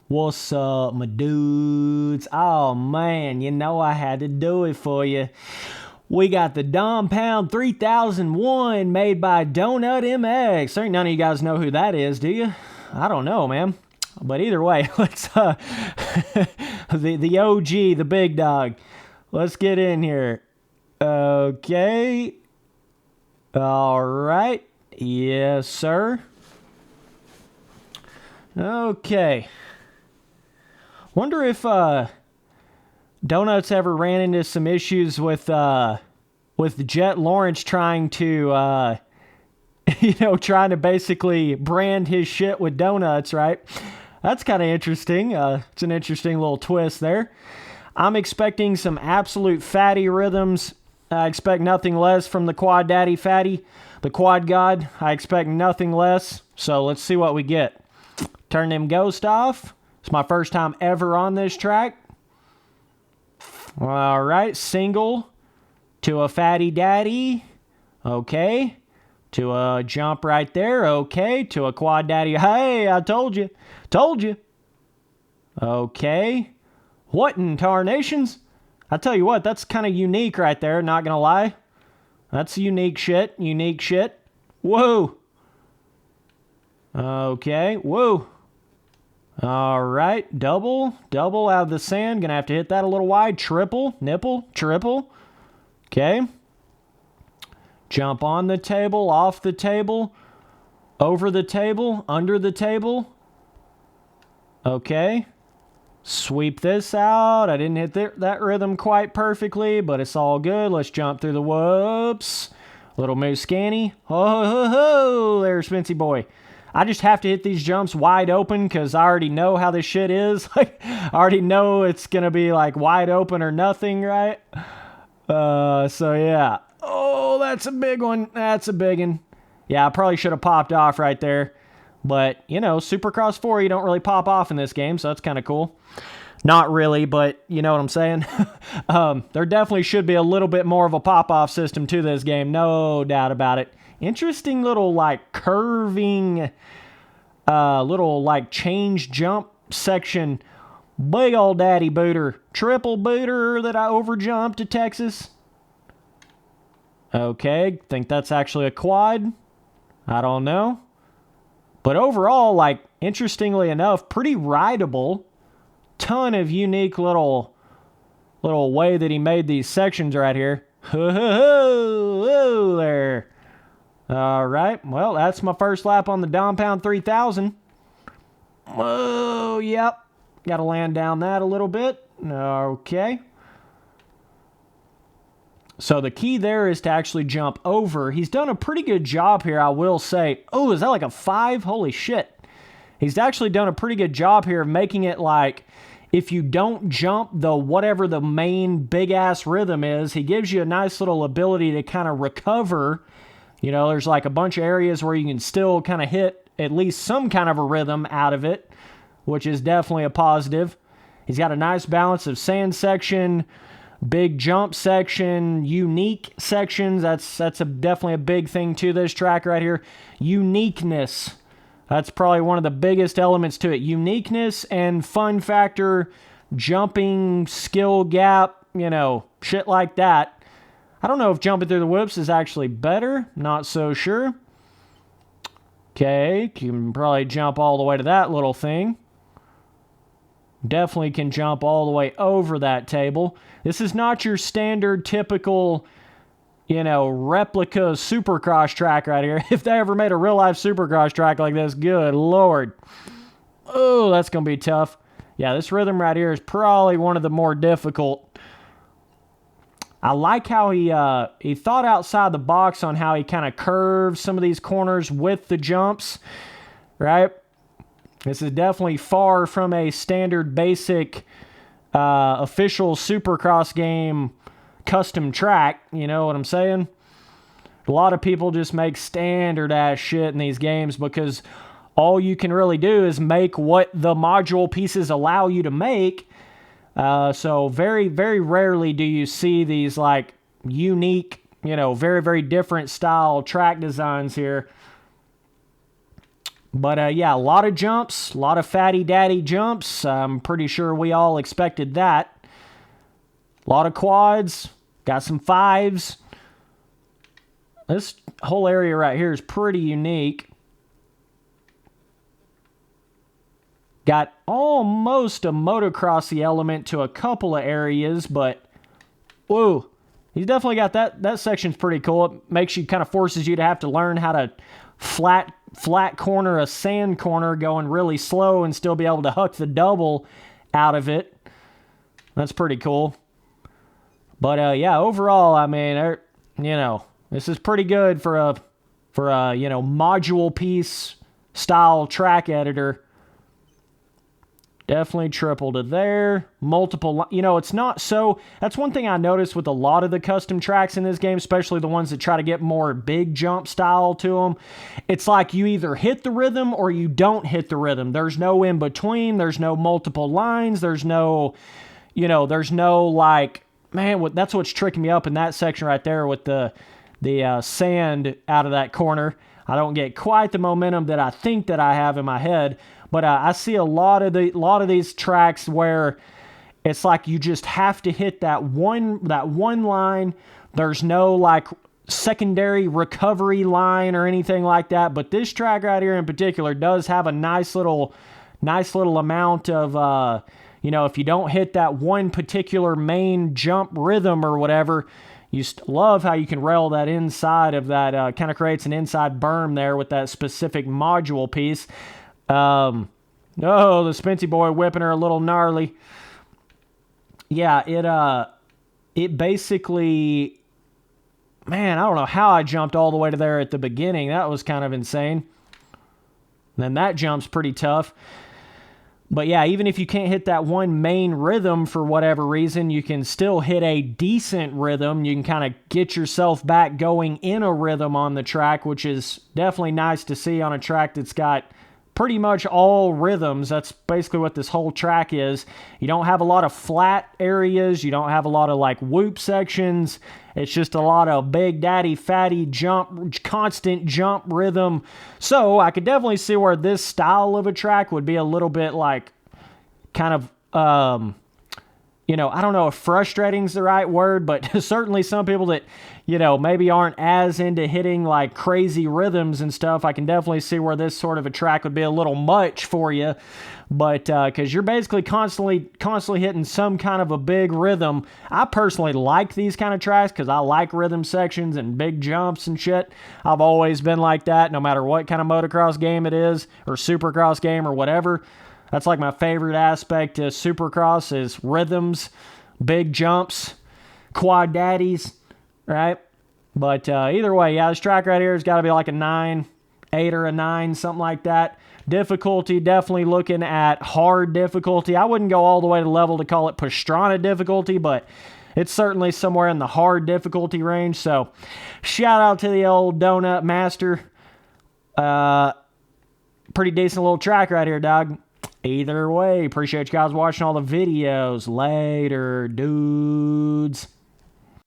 What's up, my dudes? Oh man, you know I had to do it for you. We got the Donpound 3001 made by DonutMX. Ain't none of you guys know who that is, do you? I don't know, man. But either way, let's the OG, the big dog. Let's get in here. Okay. All right. Yes, sir. Okay. Wonder if Donuts ever ran into some issues with Jet Lawrence trying to trying to basically brand his shit with donuts, right? That's kind of interesting. It's an interesting little twist there. I'm expecting some absolute fatty rhythms. I expect nothing less from the Quad Daddy Fatty, the Quad God. I expect nothing less. So let's see what we get. Turn them ghost off. It's my first time ever on this track. All right, single to a fatty daddy. Okay. To a jump right there. Okay. To a quad daddy. Hey, I told you. Told you. Okay. What in tarnations? I tell you what, that's kind of unique right there, not gonna lie. That's unique shit. Unique shit. Whoa. Okay. Whoa. All right, double out of the sand. Gonna have to hit that a little wide. Triple, nipple, triple. Okay. Jump on the table, off the table, over the table, under the table. Okay. Sweep this out. I didn't hit that rhythm quite perfectly, but it's all good. Let's jump through the whoops. Little moose scanny. Ho, ho, ho, there's Spency boy. I just have to hit these jumps wide open because I already know how this shit is. Like, I already know it's going to be like wide open or nothing, right? So yeah. Oh, that's a big one. That's a big one. Yeah, I probably should have popped off right there. But, you know, Supercross 4, you don't really pop off in this game, so that's kind of cool. Not really, but you know what I'm saying? There definitely should be a little bit more of a pop-off system to this game. No doubt about it. Interesting little, like, curving, little, like, change jump section. Big old daddy booter. Triple booter that I overjumped to Texas. Okay, think that's actually a quad. I don't know. But overall, like, interestingly enough, pretty rideable. Ton of unique little way that he made these sections right here. Ho, there. All right, well, that's my first lap on the Donpound 3000. Oh, yep. Got to land down that a little bit. Okay. So the key there is to actually jump over. He's done a pretty good job here, I will say. Oh, is that like a 5? Holy shit. He's actually done a pretty good job here of making it like, if you don't jump the whatever the main big-ass rhythm is, he gives you a nice little ability to kind of recover. You know, there's like a bunch of areas where you can still kind of hit at least some kind of a rhythm out of it, which is definitely a positive. He's got a nice balance of sand section, big jump section, unique sections. That's definitely a big thing to this track right here. Uniqueness. That's probably one of the biggest elements to it. Uniqueness and fun factor, jumping, skill gap, you know, shit like that. I don't know if jumping through the whoops is actually better. Not so sure. Okay, you can probably jump all the way to that little thing. Definitely can jump all the way over that table. This is not your standard typical, you know, replica Supercross track right here. If they ever made a real-life Supercross track like this, good Lord. Oh, that's going to be tough. Yeah, this rhythm right here is probably one of the more difficult. I like how he thought outside the box on how he kind of curves some of these corners with the jumps, right? This is definitely far from a standard basic official Supercross game custom track, you know what I'm saying? A lot of people just make standard ass shit in these games because all you can really do is make what the module pieces allow you to make. So very, very rarely do you see these like unique, you know, very, very different style track designs here. But yeah, a lot of jumps, a lot of fatty daddy jumps. I'm pretty sure we all expected that. A lot of quads, got some fives. This whole area right here is pretty unique. Got almost a motocrossy element to a couple of areas, but whoa, he's definitely got that section's pretty cool. It makes you, kind of forces you to have to learn how to flat corner a sand corner going really slow and still be able to huck the double out of it. That's pretty cool. But yeah, overall, I mean, this is pretty good for a module piece style track editor. Definitely triple to there. Multiple, it's not so... That's one thing I noticed with a lot of the custom tracks in this game, especially the ones that try to get more big jump style to them. It's like you either hit the rhythm or you don't hit the rhythm. There's no in between. There's no multiple lines. There's no, there's no like... Man, that's what's tricking me up in that section right there with the sand out of that corner. I don't get quite the momentum that I think that I have in my head. But I see a lot of these tracks where it's like you just have to hit that one line. There's no like secondary recovery line or anything like that. But this track right here in particular does have a nice little amount of if you don't hit that one particular main jump rhythm or whatever, you love how you can rail that inside of that. Kind of creates an inside berm there with that specific module piece. Oh, the Spency boy whipping her a little gnarly. Yeah, it basically, man, I don't know how I jumped all the way to there at the beginning. That was kind of insane. And then that jump's pretty tough. But yeah, even if you can't hit that one main rhythm for whatever reason, you can still hit a decent rhythm. You can kind of get yourself back going in a rhythm on the track, which is definitely nice to see on a track that's got pretty much all rhythms. That's basically what this whole track is. You don't have a lot of flat areas. You don't have a lot of like whoop sections. It's just a lot of big daddy fatty jump, constant jump rhythm. So I could definitely see where this style of a track would be a little bit like kind of, I don't know if frustrating is the right word, but certainly some people that, maybe aren't as into hitting like crazy rhythms and stuff, I can definitely see where this sort of a track would be a little much for you. But because you're basically constantly hitting some kind of a big rhythm. I personally like these kind of tracks because I like rhythm sections and big jumps and shit. I've always been like that, no matter what kind of motocross game it is, or supercross game or whatever. That's like my favorite aspect of Supercross is rhythms, big jumps, quad daddies, right? But either way, yeah, this track right here has got to be like a 9, 8 or a 9, something like that. Difficulty, definitely looking at hard difficulty. I wouldn't go all the way to level to call it Pastrana difficulty, but it's certainly somewhere in the hard difficulty range. So shout out to the old Donut Master. Pretty decent little track right here, dog. Either way, appreciate you guys watching all the videos. Later, dudes.